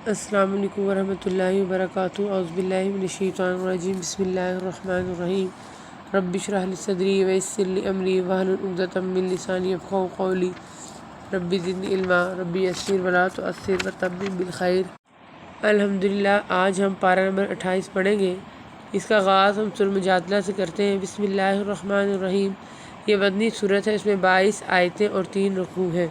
السلام علیکم ورحمۃ اللہ وبرکاتہ۔ اعوذ باللہ من الشیطان الرجیم، بسم اللہ الرحمن الرحیم۔ رب اشرح لی صدری ویسر لی امری واحلل عقدۃ من لسانی یفقہوا قولی، رب زدنی علما، رب یسر ولا تعسر وتمم بالخیر۔ الحمدللہ، آج ہم پارہ نمبر 28 پڑھیں گے۔ اس کا آغاز ہم سورۃ مجادلہ سے کرتے ہیں۔ بسم اللہ الرحمن الرحیم۔ یہ مدنی سورت ہے، اس میں 22 آیتیں اور 3 رکوع ہیں۔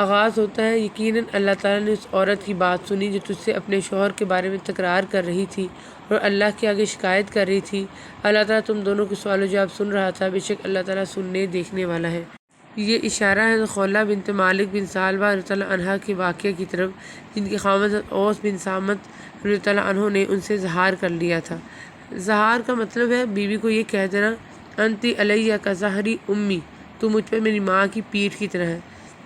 آغاز ہوتا ہے، یقیناً اللہ تعالیٰ نے اس عورت کی بات سنی جو تجھ سے اپنے شوہر کے بارے میں تکرار کر رہی تھی اور اللہ کے آگے شکایت کر رہی تھی۔ اللہ تعالیٰ تم دونوں کے سوال و جواب سن رہا تھا، بے شک اللہ تعالیٰ سننے دیکھنے والا ہے۔ یہ اشارہ ہے خولہ بنت مالک بن ثعلبہ رضی اللہ عنہا کے واقعے کی طرف، جن کے خاوند اوس بن صامت رضی اللہ عنہ نے ان سے زہار کر لیا تھا۔ زہار کا مطلب ہے بیوی کو یہ کہہ دینا، انتی علیہ کا ظہری امی، تو مجھ پر میری ماں کی پیٹھ کی طرح ہے۔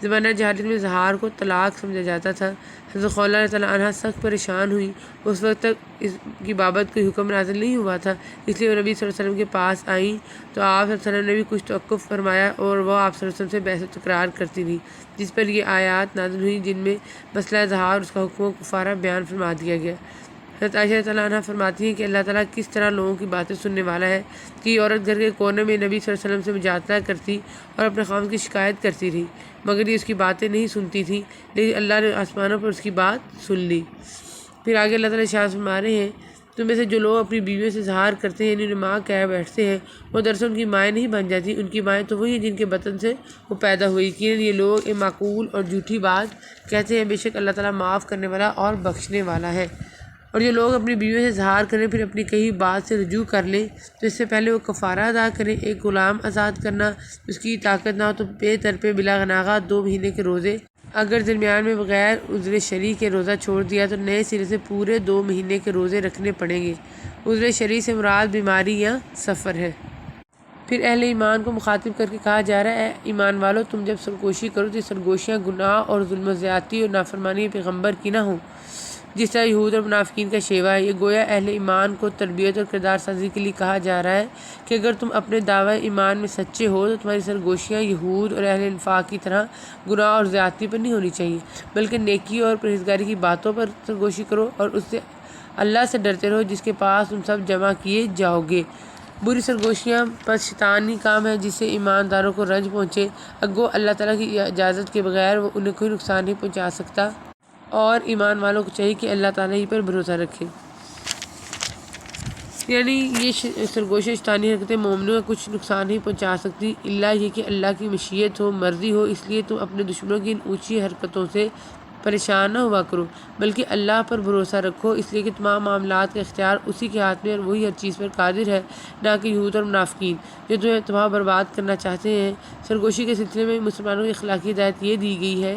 زمانہ جاہلیت میں زہار کو طلاق سمجھا جاتا تھا۔ حضرت خولہ رضی اللہ عنہا سخت پریشان ہوئی۔ اس وقت تک اس کی بابت کوئی حکم نازل نہیں ہوا تھا، اس لیے وہ نبی صلی اللہ علیہ وسلم کے پاس آئیں تو آپ صلی اللہ علیہ وسلم نے بھی کچھ توقف فرمایا اور وہ آپ صلی اللہ علیہ وسلم سے بحث و تکرار کرتی رہی، جس پر یہ آیات نازل ہوئیں جن میں مسئلہ زہار اور اس کا حکم و کفارہ بیان فرما دیا گیا۔ حضرت عائشہ رضی اللہ عنہا فرماتی ہیں کہ اللہ تعالیٰ کس طرح لوگوں کی باتیں سننے والا ہے کہ یہ عورت گھر کے کونے میں نبی صلی اللہ علیہ وسلم سے مجادلہ کرتی اور اپنے خاوند کی شکایت کرتی رہی، مگر یہ اس کی باتیں نہیں سنتی تھی، لیکن اللہ نے آسمانوں پر اس کی بات سن لی۔ پھر آگے اللہ تعالیٰ ارشاد فرما رہے ہیں، تم میں سے جو لوگ اپنی بیویوں سے زہار کرتے ہیں، یعنی انہیں ماں کہہ بیٹھتے ہیں، وہ دراصل ان کی مائیں نہیں بن جاتی، ان کی مائیں تو وہی ہیں جن کے بطن سے وہ پیدا ہوئی۔ یقیناً یہ لوگ ایک معقول اور جھوٹی بات کہتے ہیں، بے شک اللہ تعالیٰ معاف کرنے والا اور بخشنے والا ہے۔ اور جو لوگ اپنی بیویوں سے زہار کریں پھر اپنی کہی بات سے رجوع کر لیں تو اس سے پہلے وہ کفارہ ادا کریں، ایک غلام آزاد کرنا، اس کی طاقت نہ ہو تو پے در پہ بلا گناغہ 2 مہینے کے روزے، اگر درمیان میں بغیر عذر شرعی کے روزہ چھوڑ دیا تو نئے سرے سے پورے 2 مہینے کے روزے رکھنے پڑیں گے۔ عذر شرعی سے مراد بیماری یا سفر ہے۔ پھر اہل ایمان کو مخاطب کر کے کہا جا رہا ہے، اے ایمان والو، تم جب سرگوشی کرو تو یہ سرگوشیاں گناہ اور ظلم و زیادتی اور نافرمانی پیغمبر کی نہ ہوں، جس طرح یہود اور منافقین کا شیوہ ہے۔ یہ گویا اہل ایمان کو تربیت اور کردار سازی کے لیے کہا جا رہا ہے کہ اگر تم اپنے دعوی ایمان میں سچے ہو تو تمہاری سرگوشیاں یہود اور اہل نفاق کی طرح گناہ اور زیادتی پر نہیں ہونی چاہیے، بلکہ نیکی اور پرہیزگاری کی باتوں پر سرگوشی کرو اور اس سے اللہ سے ڈرتے رہو جس کے پاس تم سب جمع کیے جاؤ گے۔ بری سرگوشیاں پس شیطانی کام ہے جس سے ایمانداروں کو رنج پہنچے، اگو اللہ تعالیٰ کی اجازت کے بغیر وہ انہیں کوئی نقصان نہیں پہنچا سکتا، اور ایمان والوں کو چاہیے کہ اللہ تعالیٰ ہی پر بھروسہ رکھیں۔ یعنی یہ سرگوشی شیطانی حرکتیں مومنوں کو کچھ نقصان نہیں پہنچا سکتی، الا یہ کہ اللہ کی مشیت ہو، مرضی ہو، اس لیے تم اپنے دشمنوں کی ان اونچی حرکتوں سے پریشان نہ ہوا کرو، بلکہ اللہ پر بھروسہ رکھو، اس لیے کہ تمام معاملات کا اختیار اسی کے ہاتھ میں اور وہی ہر چیز پر قادر ہے، نہ کہ یہود اور منافقین جو تمہیں برباد کرنا چاہتے ہیں۔ سرگوشی کے سلسلے میں مسلمانوں کی اخلاقی ہدایت یہ دی گئی ہے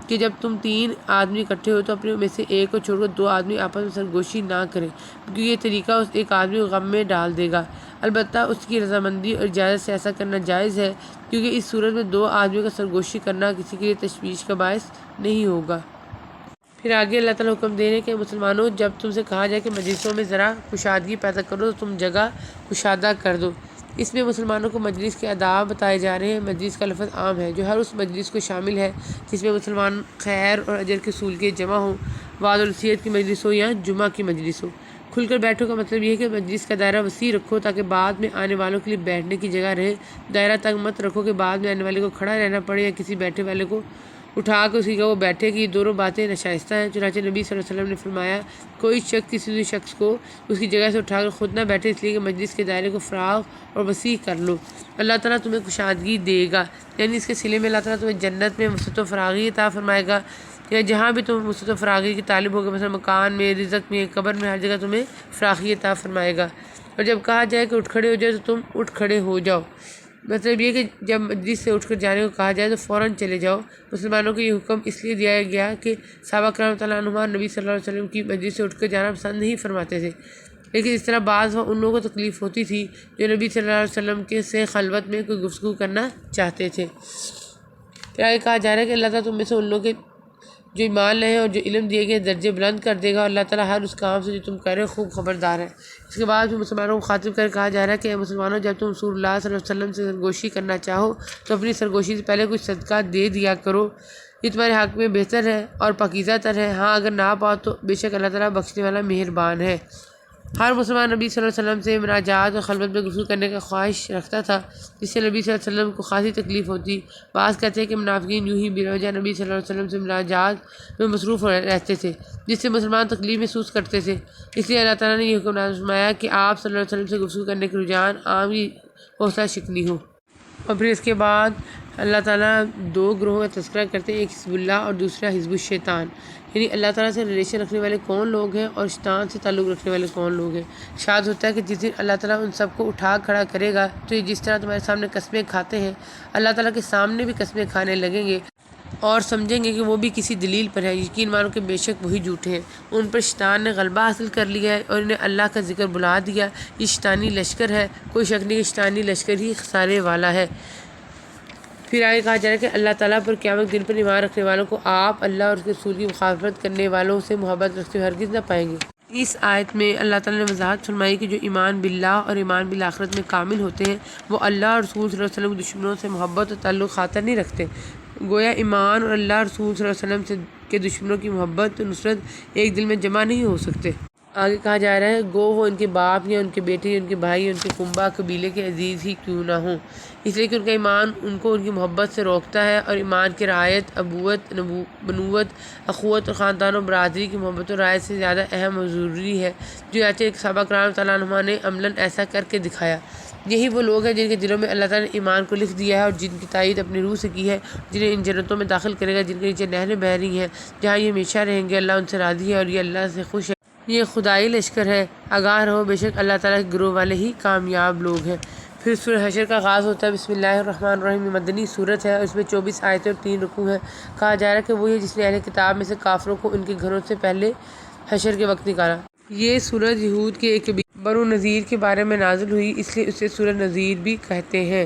کہ جب تم 3 آدمی اکٹھے ہو تو اپنے میں سے ایک کو چھوڑ کر 2 آدمی آپس میں سرگوشی نہ کریں، کیونکہ یہ طریقہ اس ایک آدمی کو غم میں ڈال دے گا، البتہ اس کی رضامندی اور اجازت سے ایسا کرنا جائز ہے، کیونکہ اس صورت میں 2 آدمیوں کا سرگوشی کرنا کسی کے لیے تشویش کا باعث نہیں ہوگا۔ پھر آگے اللہ تعالیٰ حکم دے رہے ہیں کہ مسلمانوں، جب تم سے کہا جائے کہ مجلسوں میں ذرا کشادگی پیدا کرو تو تم جگہ کشادہ کر دو۔ اس میں مسلمانوں کو مجلس کے آداب بتائے جا رہے ہیں۔ مجلس کا لفظ عام ہے جو ہر اس مجلس کو شامل ہے جس میں مسلمان خیر اور اجر کے حصول کے جمع ہوں، وعظ و نصیحت کی مجلس ہو یا جمعہ کی مجلس ہو۔ کھل کر بیٹھو کا مطلب یہ ہے کہ مجلس کا دائرہ وسیع رکھو تاکہ بعد میں آنے والوں کے لیے بیٹھنے کی جگہ رہے۔ دائرہ تنگ مت رکھو کہ بعد میں آنے والے کو کھڑا رہنا پڑے یا کسی بیٹھے والے کو اٹھا کے اسی کا وہ بیٹھے، کہ یہ دونوں باتیں ناشائستہ ہیں۔ چنانچہ نبی صلی اللہ علیہ وسلم نے فرمایا، کوئی شخص کسی دوسرے شخص کو اس کی جگہ سے اٹھا کر خود نہ بیٹھے، اس لیے کہ مجلس کے دائرے کو فراغ اور وسیع کر لو، اللہ تعالیٰ تمہیں کشادگی دے گا، یعنی اس کے صلے میں اللہ تعالیٰ تمہیں جنت میں وسعت و فراغی عطا فرمائے گا، یا جہاں بھی تم وسعت و فراغی کی طالب ہوگے، مثلا مکان میں، رزق میں، قبر میں، ہر جگہ تمہیں فراخی عطا فرمائے گا۔ اور جب کہا جائے کہ اٹھ کھڑے ہو جاؤ تو تم اٹھ کھڑے ہو جاؤ، مطلب یہ کہ جب مجلس سے اٹھ کر جانے کو کہا جائے تو فوراً چلے جاؤ۔ مسلمانوں کو یہ حکم اس لیے دیا گیا کہ صحابہ کرام تعالیٰ عنہم نبی صلی اللہ علیہ وسلم کی مجلس سے اٹھ کر جانا پسند نہیں فرماتے تھے، لیکن اس طرح بعض ان لوگوں کو تکلیف ہوتی تھی جو نبی صلی اللہ علیہ وسلم کے سے خلوت میں کوئی گفتگو کرنا چاہتے تھے۔ پھر آگے کہا جا رہا ہے کہ اللہ تعالیٰ تم میں سے ان لوگوں کے جو ایمان لائے ہیں اور جو علم دیے گئے درجے بلند کر دے گا، اور اللہ تعالیٰ ہر اس کام سے جو تم کر رہے ہو خوب خبردار ہے۔ اس کے بعد بھی مسلمانوں کو خاطب کر کہا جا رہا ہے کہ اے مسلمانوں، جب تم رسول اللہ صلی اللہ علیہ وسلم سے سرگوشی کرنا چاہو تو اپنی سرگوشی سے پہلے کچھ صدقہ دے دیا کرو، یہ تمہارے حق میں بہتر ہے اور پاکیزہ تر ہے۔ ہاں اگر نہ پاؤ تو بے شک اللہ تعالیٰ بخشنے والا مہربان ہے۔ ہر مسلمان نبی صلی اللہ علیہ وسلم سے مناجات اور خلوت میں گفتگو کرنے کا خواہش رکھتا تھا، جس سے نبی صلی اللہ علیہ وسلم کو خاصی تکلیف ہوتی۔ بعض کہتے ہیں کہ منافقین یوں ہی بلا وجہ نبی صلی اللہ علیہ وسلم سے مناجات میں مصروف رہتے تھے، جس سے مسلمان تکلیف محسوس کرتے تھے۔ اس لیے اللہ تعالیٰ نے یہ حکم نازل فرمایا کہ آپ صلی اللہ علیہ وسلم سے گفتگو کرنے کے رجحان عام ہی حوصلہ شکنی ہو۔ اور پھر اس کے بعد اللہ تعالیٰ دو گروہوں کا تذکرہ کرتے ہیں، ایک حزب اللہ اور دوسرا حزب الشیطان، یعنی اللہ تعالیٰ سے ریلیشن رکھنے والے کون لوگ ہیں اور شیطان سے تعلق رکھنے والے کون لوگ ہیں۔ ارشاد ہوتا ہے کہ جس دن اللہ تعالیٰ ان سب کو اٹھا کھڑا کرے گا تو یہ جس طرح تمہارے سامنے قسمیں کھاتے ہیں، اللہ تعالیٰ کے سامنے بھی قسمیں کھانے لگیں گے اور سمجھیں گے کہ وہ بھی کسی دلیل پر ہے۔ یقین مانو کہ بے شک وہی جھوٹے ہیں۔ ان پر شیطان نے غلبہ حاصل کر لیا ہے اور انہیں اللہ کا ذکر بلا دیا۔ یہ شیطانی لشکر ہے، کوئی شک نہیں کہ شیطانی لشکر ہی خسارے والا ہے۔ پھر آگے کہا جا رہا ہے کہ اللہ تعالیٰ پر قیامت دن پر ایمان رکھنے والوں کو آپ اللہ اور اس کے رسول کی مخالفت کرنے والوں سے محبت رکھتے ہوئے ہرگز نہ پائیں گے۔ اس آیت میں اللہ تعالیٰ نے وضاحت فرمائی کہ جو ایمان باللہ اور ایمان بالآخرت میں کامل ہوتے ہیں وہ اللہ اور رسول صلی اللہ علیہ وسلم کے دشمنوں سے محبت اور تعلق خاطر نہیں رکھتے۔ گویا ایمان اور اللہ اور رسول صلی اللہ علیہ وسلم کے دشمنوں کی محبت اور نصرت ایک دل میں جمع نہیں ہو سکتے۔ آگے کہا جا رہا ہے گو وہ ان کے باپ یا ان کے بیٹے یا ان کے بھائی یا ان کے کنبہ قبیلے کے عزیز ہی کیوں نہ ہوں، اس لیے کہ ان کا ایمان ان کو ان کی محبت سے روکتا ہے، اور ایمان کی رعایت ابوت، بنوت، اخوت اور خاندان و برادری کی محبت و رعایت سے زیادہ اہم اور ضروری ہے، جو آتے صحابہ کرام تعالیٰ عنہ نے عملاً ایسا کر کے دکھایا۔ یہی وہ لوگ ہیں جن کے دلوں میں اللہ تعالیٰ نے ایمان کو لکھ دیا ہے اور جن کی تائید اپنی روح سے کی ہے، جنہیں ان جنتوں میں داخل کرے گا جن کے نیچے نہریں بہہ رہی ہیں، جہاں یہ ہمیشہ رہیں گے۔ اللہ ان سے راضی ہے اور یہ اللہ سے خوش ہے۔ یہ خدائی لشکر ہے، آگاہ رہو بے شک اللہ تعالیٰ کے گروہ والے ہی کامیاب لوگ ہیں۔ پھر سورہ حشر کا آغاز ہوتا ہے۔ بسم اللہ الرحمن الرحیم۔ مدنی صورت ہے اور اس میں 24 آیتیں اور 3 رکوع ہیں۔ کہا جا رہا ہے کہ وہی ہے جس نے اہل کتاب میں سے کافروں کو ان کے گھروں سے پہلے حشر کے وقت نکالا۔ یہ سورت یہود کے ایک قبیلے بنو نذیر کے بارے میں نازل ہوئی، اس لیے اسے سورۃ نذیر بھی کہتے ہیں۔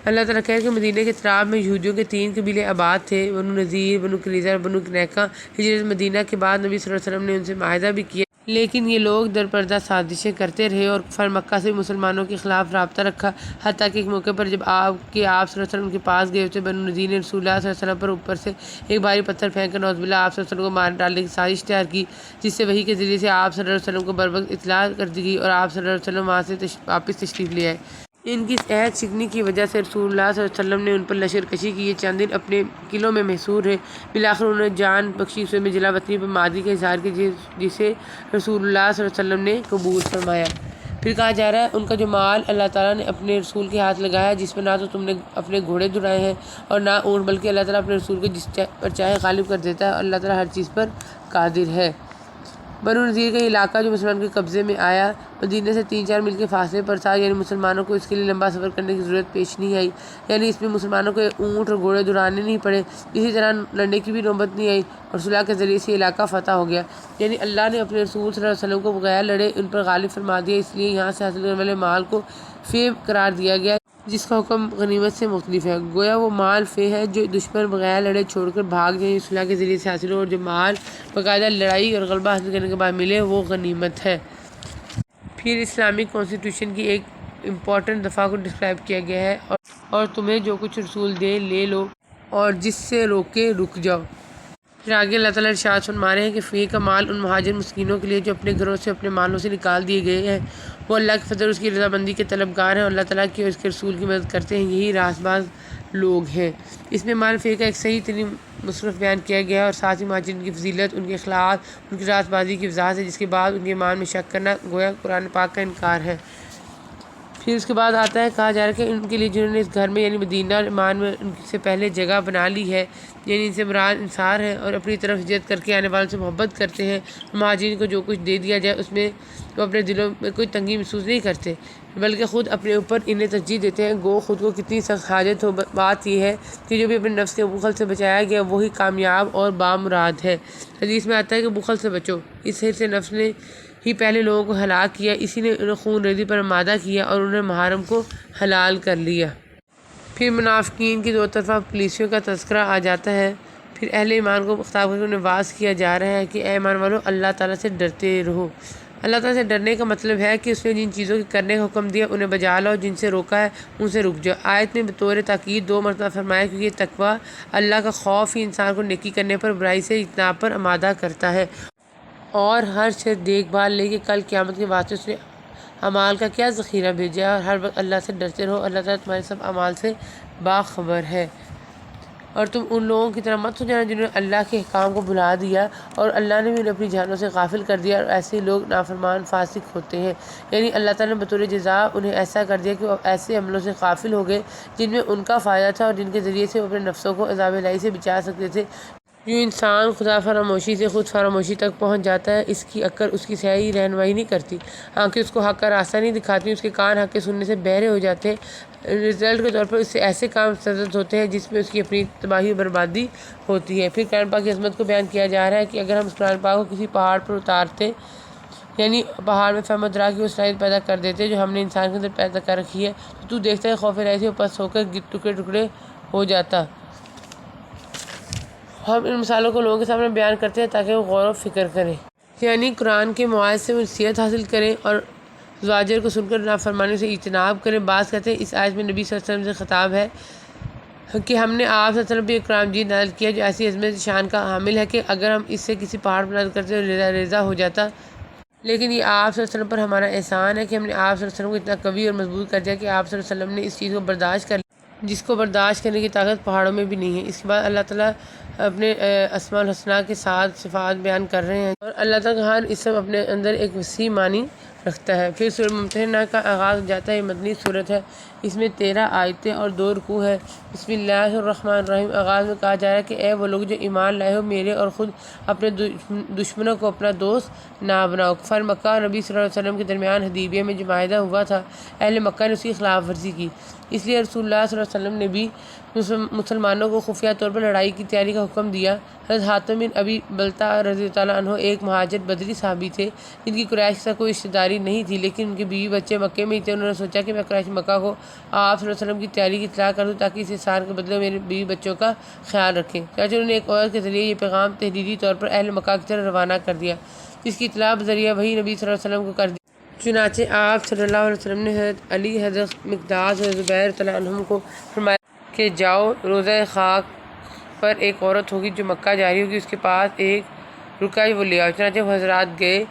اللہ تعالیٰ کہہ کہ مدینہ کے اطراف میں یہودیوں کے 3 قبیلے آباد تھے، بنو نذیر، بنو قریظہ اور بنو قینقاع۔ ہجرت مدینہ کے بعد نبی صلی اللہ علیہ وسلم نے ان سے معاہدہ بھی کیا، لیکن یہ لوگ در پردہ سازشیں کرتے رہے اور کفار مکہ سے مسلمانوں کے خلاف رابطہ رکھا، حتیٰ کہ ایک موقع پر جب آپ صلی اللہ علیہ وسلم کے پاس گئے تو بنو نذیر نے رسول اللہ صلی اللہ علیہ وسلم پر اوپر سے ایک بھاری پتھر پھینک کر نعوذ باللہ آپ صلی اللہ علیہ وسلم کو مار ڈالنے کی سازش تیار کی، جس سے وحی کے ذریعے سے آپ صلی اللہ علیہ وسلم کو بروقت اطلاع کر دی گئی اور آپ صلی اللہ علیہ وسلم وہاں سے واپس تشریف لے آئے۔ ان کی اس عہد شکنی کی وجہ سے رسول اللہ صلی اللہ علیہ وسلم نے ان پر لشکر کشی کی۔ یہ چند دن اپنے قلعوں میں محصور رہے، بالآخر انہوں نے جان بخشی، اس میں جلا وطنی پر مادری کا اظہار کیا جسے رسول اللہ صلی اللہ علیہ وسلم نے قبول فرمایا۔ پھر کہا جا رہا ہے ان کا جو مال اللہ تعالیٰ نے اپنے رسول کے ہاتھ لگایا، جس پر نہ تو تم نے اپنے گھوڑے دڑائے ہیں اور نہ اونٹ، بلکہ اللہ تعالیٰ اپنے رسول کو جس پر چاہے غالب کر دیتا ہے اور اللہ تعالیٰ ہر چیز پر قادر ہے۔ بنو نذیر کا علاقہ جو مسلمان کے قبضے میں آیا مدینہ سے 3-4 میل کے فاصلے پر تھا، یعنی مسلمانوں کو اس کے لیے لمبا سفر کرنے کی ضرورت پیش نہیں آئی، یعنی اس میں مسلمانوں کو اونٹ اور گھوڑے دوڑانے نہیں پڑے، اسی طرح لڑنے کی بھی نوبت نہیں آئی اور صلح کے ذریعے سے علاقہ فتح ہو گیا، یعنی اللہ نے اپنے رسول صلی اللہ علیہ وسلم کو بغیر لڑے ان پر غالب فرما دیا۔ اس لیے یہاں سے حاصل کرنے والے مال کو فے قرار دیا گیا، جس کا حکم غنیمت سے مختلف ہے۔ گویا وہ مال فے ہے جو دشمن بغیر لڑے چھوڑ کر بھاگ جائیں، صلح کے ذریعے سے حاصل ہو، اور جو مال باقاعدہ لڑائی اور غلبہ حاصل کرنے کے بعد ملے وہ غنیمت ہے۔ پھر اسلامک کانسٹیٹیوشن کی ایک امپورٹنٹ دفعہ کو ڈسکرائب کیا گیا ہے، اور تمہیں جو کچھ رسول دے لے لو اور جس سے روکے رک جاؤ۔ پھر آگے اللہ تعالیٰ ارشاد فرما رہے ہیں کہ فے کا مال ان مہاجر مسکینوں کے لیے جو اپنے گھروں سے اپنے مالوں سے نکال دیے گئے ہیں، وہ اللہ کے فضل اس کی رضامندی کے طلبگار ہیں اور اللہ تعالیٰ کی اور اس کے رسول کی مدد کرتے ہیں، یہی راست باز لوگ ہیں۔ اس میں مال فے کا ایک صحیح ترین مصرف بیان کیا گیا ہے اور ساتھ ہی مہاجرین کی فضیلت، ان کے اخلاق، ان کی راست بازی کی وضاحت ہے، جس کے بعد ان کے ایمان میں شک کرنا گویا قرآن پاک کا انکار ہے۔ پھر اس کے بعد آتا ہے کہا جا رہا ہے کہ ان کے لیے جنہوں نے اس گھر میں یعنی مدینہ اور ایمان میں ان سے پہلے جگہ بنا لی ہے، یعنی ان سے مراد انصار ہے اور اپنی طرف ہجرت کر کے آنے والوں سے محبت کرتے ہیں، مہاجرین کو جو کچھ دے دیا جائے اس میں وہ اپنے دلوں میں کوئی تنگی محسوس نہیں کرتے، بلکہ خود اپنے اوپر انہیں ترجیح دیتے ہیں، گو خود کو کتنی سخت حاجت ہو۔ بات یہ ہے کہ جو بھی اپنے نفس کے بخل سے بچایا گیا وہی کامیاب اور بامراد ہے۔ حدیث میں آتا ہے کہ بخل سے بچو، اس حرص سے نفس نے ہی پہلے لوگوں کو ہلاک کیا، اسی نے انہیں خون ریزی پر آمادہ کیا اور انہیں محارم کو حلال کر لیا۔ پھر منافقین کی 2 طرفہ پالیسیوں کا تذکرہ آ جاتا ہے۔ پھر اہل ایمان کو خطاب کر کے انہیں واعظ کیا جا رہا ہے کہ اے ایمان والو، اللہ تعالیٰ سے ڈرتے رہو، اللہ تعالیٰ سے ڈرنے کا مطلب ہے کہ اس نے جن چیزوں کے کرنے کا حکم دیا انہیں بجا لاؤ، جن سے روکا ہے ان سے رک جاؤ۔ آیت میں بطور تاکید 2 مرتبہ فرمایا کیونکہ تقویٰ اللہ کا خوف ہی انسان کو نیکی کرنے پر، برائی سے اجتناب پر آمادہ کرتا ہے اور ہر شخص دیکھ بھال لے کہ کل قیامت کے واسطے اس نے اعمال کا کیا ذخیرہ بھیجا ہے، اور ہر وقت اللہ سے ڈرتے رہو۔ اللہ تعالیٰ تمہارے سب اعمال سے باخبر ہے، اور تم ان لوگوں کی طرح مت ہو جانا جنہوں نے اللہ کے احکام کو بھلا دیا اور اللہ نے بھی انہیں اپنی جانوں سے غافل کر دیا، اور ایسے لوگ نافرمان فاسق ہوتے ہیں۔ یعنی اللہ تعالیٰ نے بطور جزا انہیں ایسا کر دیا کہ وہ ایسے عملوں سے غافل ہو گئے جن میں ان کا فائدہ تھا اور جن کے ذریعے سے وہ اپنے نفسوں کو عذاب الہی سے بچا سکتے تھے۔ یوں انسان خدا فراموشی سے خود فراموشی تک پہنچ جاتا ہے۔ اس کی عقل اس کی صحیح رہنمائی نہیں کرتی، آنکھیں اس کو حق کا راستہ نہیں دکھاتی، اس کے کان حق کے سننے سے بہرے ہو جاتے ہیں۔ رزلٹ کے طور پر اس سے ایسے کام سرزد ہوتے ہیں جس میں اس کی اپنی تباہی و بربادی ہوتی ہے۔ پھر قرآن پاک کی عظمت کو بیان کیا جا رہا ہے کہ اگر ہم اس قرآن پاک کو کسی پہاڑ پر اتارتے، یعنی پہاڑ میں فہم و ادراک کی وہ صلاحیت پیدا کر دیتے جو ہم نے انسان کے اندر پیدا کر رکھی ہے، تو دیکھتا ہے خوف الہی سے پس ہو کر ٹکڑے ٹکڑے ہو جاتا۔ ہم ان مثالوں کو لوگوں کے سامنے بیان کرتے ہیں تاکہ وہ غور و فکر کریں، یعنی قرآن کے مواعظ سے نصیحت حاصل کریں اور زواجر کو سن کر نافرمانی سے اجتناب کریں۔ بعض کہتے ہیں اس آیت میں نبی صلی اللہ علیہ وسلم سے خطاب ہے کہ ہم نے آپ صلی اللہ علیہ وسلم پہ قرآن مجید نازل کیا جو ایسی عظمت شان کا حامل ہے کہ اگر ہم اس سے کسی پہاڑ پر نازل کرتے تو ریزہ ہو جاتا، لیکن یہ آپ صلی اللہ علیہ وسلم پر ہمارا احسان ہے کہ ہم نے آپ صلی اللہ علیہ وسلم کو اتنا قوی اور مضبوط کر دیا کہ آپ صلی اللہ علیہ وسلم نے اس چیز کو برداشت کر لیا جس کو برداشت کرنے کی طاقت پہاڑوں میں بھی نہیں ہے۔ اس کے بعد اللہ تعالیٰ اپنے اسماء الحسنہ کے ساتھ صفات بیان کر رہے ہیں، اور اللہ تعالیٰ کا ہر اسم اپنے اندر ایک وسیع معنی رکھتا ہے۔ پھر سورہ ممتحنہ کا آغاز ہو جاتا ہے۔ یہ مدنی صورت ہے، اس میں 13 آیتیں اور 2 رکوع ہے۔ بسم اللہ الرحمن الرحیم۔ آغاز میں کہا جا رہا ہے کہ اے وہ لوگ جو ایمان لائے ہو، میرے اور خود اپنے دشمنوں کو اپنا دوست نہ بناؤ۔ کفار مکہ اور نبی صلی اللہ علیہ وسلم کے درمیان حدیبیہ میں جو معاہدہ ہوا تھا، اہل مکہ نے اس کی خلاف ورزی کی، اس لیے رسول اللہ صلی اللہ علیہ وسلم نے بھی مسلمانوں کو خفیہ طور پر لڑائی کی تیاری کا حکم دیا۔ حضرت حاتم بن ابی بلتع رضی اللہ عنہ ایک مہاجر بدری صحابی تھے جن کی قریش کے ساتھ کوئی رشتہ داری نہیں تھی، لیکن ان کے بیوی بچے مکے میں ہی تھے۔ انہوں نے سوچا کہ میں قریش مکہ کو آپ صلی اللہ علیہ وسلم کی تیاری کی اطلاع کر دوں تاکہ اس احسان کے بدلے میرے بیوی بچوں کا خیال رکھیں۔ چنانچہ انہوں نے ایک عورت کے ذریعے یہ پیغام تحریری طور پر اہل مکہ کی طرف روانہ کر دیا، جس کی اطلاع بذریعہ وحی نبی صلی اللہ علیہ وسلم کو کر دی۔ چنانچہ آپ صلی اللہ علیہ وسلم نے حضرت علی، حضرت مقداد اور زبیر رضی اللہ عنہم کو فرمایا کہ جاؤ، روضہ خاک پر ایک عورت ہوگی جو مکہ جاری ہوگی، اس کے پاس ایک رکعہ وہ لے آؤ۔ چنانچہ وہ حضرات گئے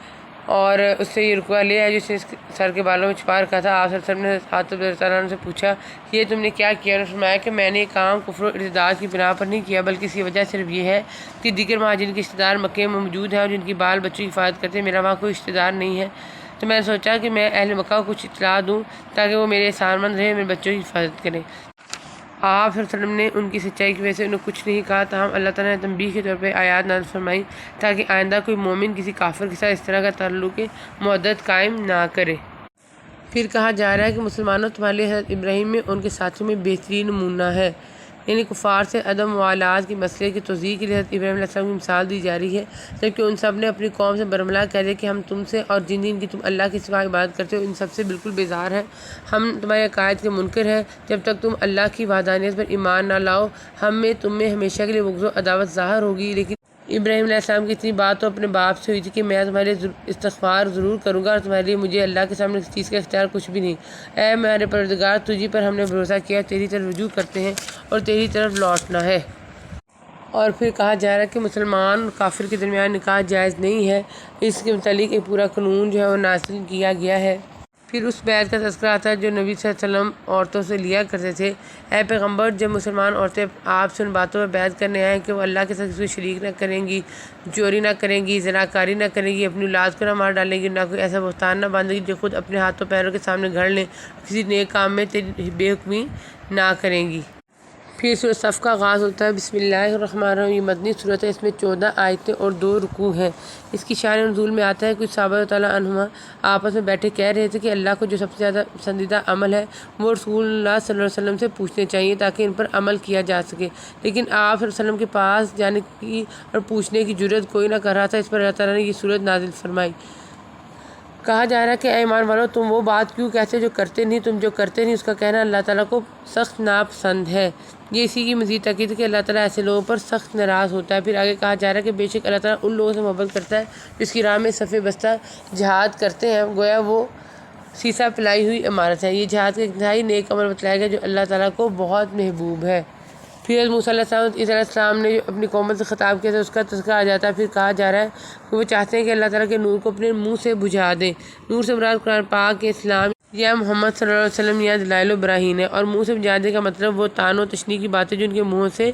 اور اس سے یہ رکوع لے آئے جس نے اس سر کے بالوں میں چھپا رکھا تھا۔ آپ صلی اللہ علیہ وسلم نے حاتم رضی اللہ عنہ سے پوچھا یہ تم نے کیا کیا؟ انہوں نے فرمایا کہ میں نے یہ کام کفر و ارتداد کی بنا پر نہیں کیا، بلکہ اس کی وجہ صرف یہ ہے کہ دیگر مہاجرین کے رشتہ دار مکے میں موجود ہیں اور جن کی بال بچوں کی حفاظت کرتے ہیں، میرا وہاں کوئی رشتہ دار نہیں ہے، تو میں نے سوچا کہ میں اہل مکہ کو کچھ اطلاع دوں تاکہ وہ میرے احسان مند رہیں، میرے بچوں کی حفاظت کریں۔ آپ صلی اللہ علیہ وسلم نے ان کی سچائی کی وجہ سے انہیں کچھ نہیں کہا، تاہم اللہ تعالیٰ نے تنبیہ کے طور پہ آیات نازل فرمائی تاکہ آئندہ کوئی مومن کسی کافر کے ساتھ اس طرح کا تعلق مودت قائم نہ کرے۔ پھر کہا جا رہا ہے کہ مسلمانوں تمہارے لیے حضرت ابراہیم میں ان کے ساتھیوں میں بہترین نمونہ ہے، یعنی کفار سے عدم موالات کے مسئلے کی توضیح کے لیے حضرت ابراہیم علیہ السلام کی مثال دی جا رہی ہے، جبکہ ان سب نے اپنی قوم سے برملا کہہ دیا کہ ہم تم سے اور جن کی تم اللہ کے سوا عبادت کرتے ہو ان سب سے بالکل بیزار ہیں، ہم تمہارے عقائد کے منکر ہیں، جب تک تم اللہ کی وحدانیت پر ایمان نہ لاؤ ہم میں تم میں ہمیشہ کے لیے بغض و عداوت ظاہر ہوگی۔ لیکن ابراہیم علیہ السلام کی اتنی بات تو اپنے باپ سے ہوئی تھی کہ میں تمہارے استغفار ضرور کروں گا اور تمہارے لیے مجھے اللہ کے سامنے کسی چیز کا اختیار کچھ بھی نہیں۔ اے ہمارے پروردگار، تجھی پر ہم نے بھروسہ کیا، تیری طرف رجوع کرتے ہیں اور تیری طرف لوٹنا ہے۔ اور پھر کہا جا رہا ہے کہ مسلمان اور کافر کے درمیان نکاح جائز نہیں ہے، اس کے متعلق ایک پورا قانون جو ہے وہ نازل کیا گیا ہے۔ پھر اس بیعت کا تذکرہ آتا ہے جو نبی صلی اللہ علیہ وسلم عورتوں سے لیا کرتے تھے۔ اے پیغمبر، جب مسلمان عورتیں آپ سے ان باتوں پر بیعت کرنے آئیں کہ وہ اللہ کے ساتھ کسی شریک نہ کریں گی، چوری نہ کریں گی، زناکاری نہ کریں گی، اپنی اولاد کو نہ مار ڈالیں گی، نہ کوئی ایسا بہتان نہ باندھیں گی جو خود اپنے ہاتھوں پیروں کے سامنے گھڑ لیں، کسی نیک کام میں تیری بے حکمی نہ کریں گی۔ پھر سورۃ صف کا آغاز ہوتا ہے۔ بسم اللہ الرحمن الرحیم۔ یہ مدنی صورت ہے، اس میں 14 آیتیں اور 2 رکوع ہیں۔ اس کی شان نزول میں آتا ہے کچھ صحابہ رضی اللہ عنہم آپس میں بیٹھے کہہ رہے تھے کہ اللہ کو جو سب سے زیادہ پسندیدہ عمل ہے وہ رسول اللہ صلی اللہ علیہ وسلم سے پوچھنے چاہیے تاکہ ان پر عمل کیا جا سکے، لیکن آپ صلی اللہ علیہ وسلم کے پاس جانے کی اور پوچھنے کی جرات کوئی نہ کر رہا تھا۔ اس پر اللہ تعالیٰ نے یہ صورت نازل فرمائی۔ کہا جا رہا ہے کہ اے ایمان والو، تم وہ بات کیوں کہتے جو کرتے نہیں، تم جو کرتے نہیں اس کا کہنا اللہ تعالیٰ کو سخت ناپسند ہے۔ یہ اسی کی مزید تاکید ہے کہ اللہ تعالیٰ ایسے لوگوں پر سخت ناراض ہوتا ہے۔ پھر آگے کہا جا رہا ہے کہ بے شک اللہ تعالیٰ ان لوگوں سے محبت کرتا ہے جس کی راہ میں صف بستہ جہاد کرتے ہیں، گویا وہ سیسا پلائی ہوئی عمارت ہے۔ یہ جہاد کا انتہائی نیک عمل بتلایا گیا جو اللہ تعالیٰ کو بہت محبوب ہے۔ پھر حضرت موسیٰ علیہ السلام نے جو اپنی قوم سے خطاب کیا تھا اس کا تذکرہ آ جاتا ہے۔ پھر کہا جا رہا ہے کہ وہ چاہتے ہیں کہ اللہ تعالیٰ کے نور کو اپنے منہ سے بجھا دیں۔ نور سے مراد قرآن پاک کے اسلام یا محمد صلی اللہ علیہ وسلم یا دلائل و براہین ہے، اور منہ سے بجھانے کا مطلب وہ طعن و تشنیع کی باتیں جو ان کے منہوں سے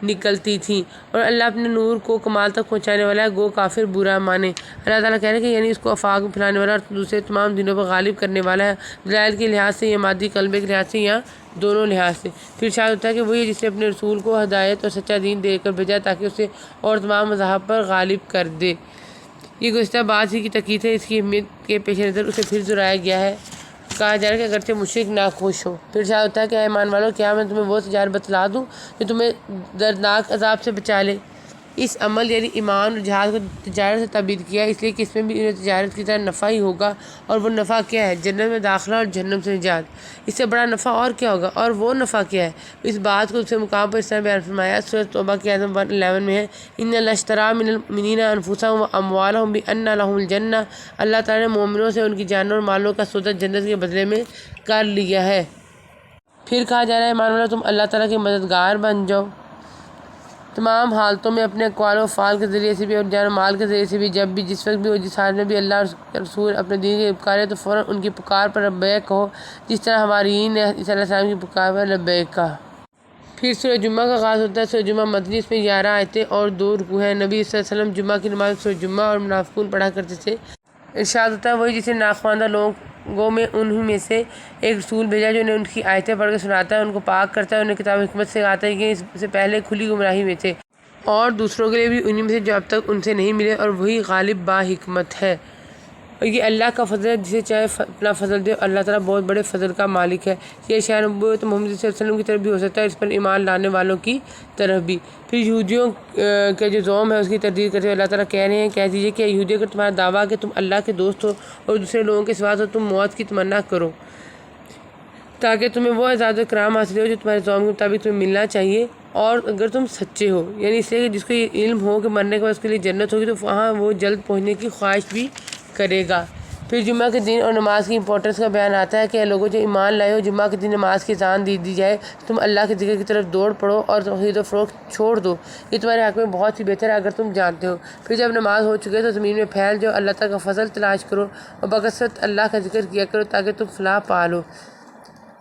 نکلتی تھیں، اور اللہ اپنے نور کو کمال تک پہنچانے والا ہے، گو کافر برا مانے۔ اللہ تعالیٰ کہہ رہے ہیں کہ یعنی اس کو آفاق میں پھیلانے والا اور دوسرے تمام دینوں پر غالب کرنے والا ہے، دلائل کے لحاظ سے یا مادی قلبے کے لحاظ سے یا دونوں لحاظ سے۔ پھر ارشاد ہوتا ہے کہ وہی جس نے اپنے رسول کو ہدایت اور سچا دین دے کر بھیجا تاکہ اسے اور تمام مذاہب پر غالب کر دے۔ یہ گزشتہ بات ہی کی تاکید ہے، اس کی اہمیت کے پیش نظر اسے پھر دہرایا گیا ہے۔ کہا جا رہا ہے کہ اگرچہ مشرک ناخوش ہو۔ پھر ارشاد ہوتا ہے کہ اے ایمان والو، کیا میں تمہیں وہ تجارت بتلا دوں جو تمہیں دردناک عذاب سے بچا لے۔ اس عمل یعنی ایمان اور جہاد کو تجارت سے تعبیر کیا اس لیے کہ اس میں بھی انہیں تجارت کی طرح نفع ہی ہوگا، اور وہ نفع کیا ہے؟ جنت میں داخلہ اور جہنم سے نجات۔ اس سے بڑا نفع اور کیا ہوگا؟ اور وہ نفع کیا ہے؟ اس بات کو دوسرے مقام پر اس طرح بیان فرمایا، سورۃ توبہ کی آیت 111 میں ہے، ان اللہ اشتری من المؤمنین انفسهم واموالهم بان لهم الجنہ۔ اللہ تعالیٰ نے مومنوں سے ان کی جانوں اور مالوں کا سودا جنت کے بدلے میں کر لیا ہے۔ پھر کہا جا رہا ہے ایمان والو، تم اللہ تعالیٰ کے مددگار بن جاؤ تمام حالتوں میں، اپنے اقوال و افعال کے ذریعے سے بھی اور جان و مال کے ذریعے سے بھی، جب بھی، جس وقت بھی اور جس حال میں بھی اللہ اور رسول اپنے دین کی پکارے تو فوراً ان کی پکار پر لبیک کہو، جس طرح حواریین نے عیسیٰ علیہ السلام کی پکار پر لبیک کہا۔ پھر سورہ جمعہ کا آغاز ہوتا ہے۔ سورہ جمعہ مدنی، اس میں 11 آیتیں اور 2 رکوع ہیں۔ نبی صلی اللہ علیہ وسلم جمعہ کی نماز سورہ جمعہ اور منافقون پڑھا کرتے تھے۔ ارشاد ہوتا ہے وہی جس نے ناخواندہ لوگوں میں انہی میں سے ایک رسول بھیجا جو انہیں ان کی آیتیں پڑھ کے سناتا ہے، ان کو پاک کرتا ہے، انہیں کتاب حکمت سے آتا ہے کہ اس سے پہلے کھلی گمراہی میں تھے، اور دوسروں کے لیے بھی انہی میں سے جو اب تک ان سے نہیں ملے، اور وہی غالب با حکمت ہے۔ اور یہ اللہ کا فضل ہے، جسے چاہے اپنا فضل دے، اللہ تعالیٰ بہت بڑے فضل کا مالک ہے۔ یہ شان نبوت محمد صلی اللہ علیہ وسلم کی طرف بھی ہو سکتا ہے، اس پر ایمان لانے والوں کی طرف بھی۔ پھر یہودیوں کا جو زوم ہے اس کی تردید کرتے ہوئے اللہ تعالیٰ کہہ رہے ہیں، کہہ دیجیے کہ یہودی اگر تمہارا دعویٰ کہ تم اللہ کے دوست ہو اور دوسرے لوگوں کے سوا تو تم موت کی تمنا کرو تاکہ تمہیں وہ اعزاز و اکرام حاصل ہو جو تمہارے زوم کے مطابق تمہیں ملنا چاہیے، اور اگر تم سچے ہو، یعنی اس لیے کہ جس کو یہ علم ہو کہ مرنے کے بعد اس کے لیے جنت ہوگی تو وہاں وہ جلد پہنچنے کی خواہش بھی کرے گا۔ پھر جمعہ کے دن اور نماز کی امپورٹنس کا بیان آتا ہے کہ اے لوگوں جو ایمان لائے ہو، جمعہ کے دن نماز کی اذان دی جائے، تم اللہ کے ذکر کی طرف دوڑ پڑو اور خرید و فروخت چھوڑ دو، یہ تمہارے حق میں بہت ہی بہتر ہے اگر تم جانتے ہو۔ پھر جب نماز ہو چکے تو زمین میں پھیل جاؤ، اللہ تعالیٰ کا فضل تلاش کرو اور بکثرت اللہ کا ذکر کیا کرو تاکہ تم فلاح پا لو۔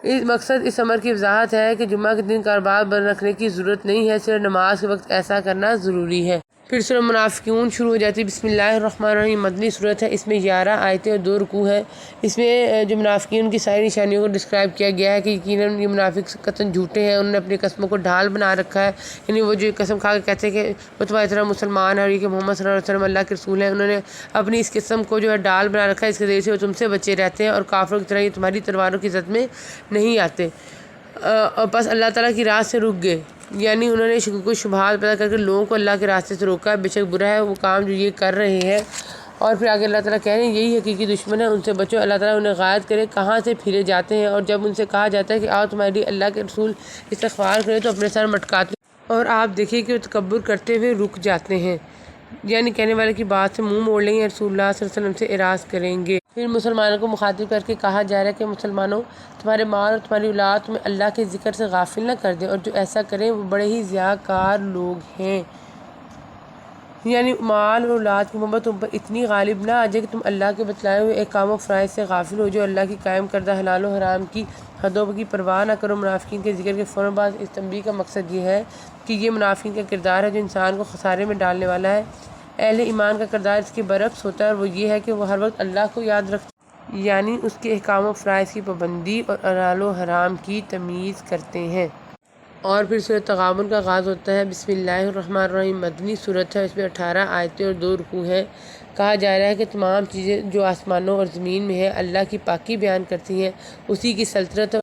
اس مقصد اس امر کی وضاحت ہے کہ جمعہ کے دن کاروبار بند رکھنے کی ضرورت نہیں ہے، صرف نماز کے وقت ایسا کرنا ضروری ہے۔ پھر سورہ منافقون شروع ہو جاتی ہے۔ بسم اللہ الرحمن الرحیم مدنی صورت ہے، اس میں 11 آیتیں اور 2 رکوع ہیں۔ اس میں جو منافقین کی ساری نشانیوں کو ڈسکرائب کیا گیا ہے کہ یقیناً یہ منافق قطعاً جھوٹے ہیں، انہوں نے اپنی قسموں کو ڈھال بنا رکھا ہے، یعنی وہ جو قسم کھا کے کہتے ہیں کہ وہ تمہاری طرح مسلمان ہے اور یہ کہ محمد صلی اللہ علیہ وسلم اللہ کے رسول ہیں، انہوں نے اپنی اس قسم کو جو ہے ڈھال بنا رکھا ہے، اس کے ذریعے سے وہ تم سے بچے رہتے ہیں اور کافروں کی طرح یہ تمہاری تلواروں کی زد میں نہیں آتے، اور بس اللہ تعالیٰ کی راہ سے رک گئے، یعنی انہوں نے شکوک و شبہات پیدا کر کے لوگوں کو اللہ کے راستے سے روکا ہے، بے شک برا ہے وہ کام جو یہ کر رہے ہیں۔ اور پھر آگے اللہ تعالیٰ کہہ رہے ہیں یہی حقیقی دشمن ہے، ان سے بچو، اللہ تعالیٰ انہیں غائب کرے کہاں سے پھرے جاتے ہیں، اور جب ان سے کہا جاتا ہے کہ آؤ تمہاری اللہ کے رسول استغفار کرے تو اپنے سر مٹکاتے ہیں، اور آپ دیکھیں کہ وہ تکبر کرتے ہوئے رک جاتے ہیں، یعنی کہنے والے کی بات سے منہ موڑ لیں گے، رسول اللہ صلی اللہ علیہ وسلم سے اعراض کریں گے۔ پھر مسلمانوں کو مخاطب کر کے کہا جا رہا ہے کہ مسلمانوں، تمہارے مال اور تمہاری اولاد تمہیں اللہ کے ذکر سے غافل نہ کر دے، اور جو ایسا کریں وہ بڑے ہی ضیاء کار لوگ ہیں، یعنی مال اور اولاد کی محبت تم پر اتنی غالب نہ آ جائے کہ تم اللہ کے بتلائے ہوئے احکام و فرائض سے غافل ہو، جو اللہ کی قائم کردہ حلال و حرام کی حدوں کی پرواہ نہ کرو۔ منافقین کے ذکر کے فوراً بعد اس تنبیہ کا مقصد یہ ہے کہ یہ منافقین کا کردار ہے جو انسان کو خسارے میں ڈالنے والا ہے۔ اہل ایمان کا کردار اس کے برعکس ہوتا ہے، اور وہ یہ ہے کہ وہ ہر وقت اللہ کو یاد رکھتے ہیں، یعنی اس کے احکام و فرائض کی پابندی اور حلال و حرام کی تمیز کرتے ہیں۔ اور پھر سورۃ تغابن کا آغاز ہوتا ہے۔ بسم اللہ الرحمن الرحیم مدنی صورت ہے، اس میں 18 آیتیں اور 2 رکوع ہیں۔ کہا جا رہا ہے کہ تمام چیزیں جو آسمانوں اور زمین میں ہیں اللہ کی پاکی بیان کرتی ہیں، اسی کی سلطنت ہے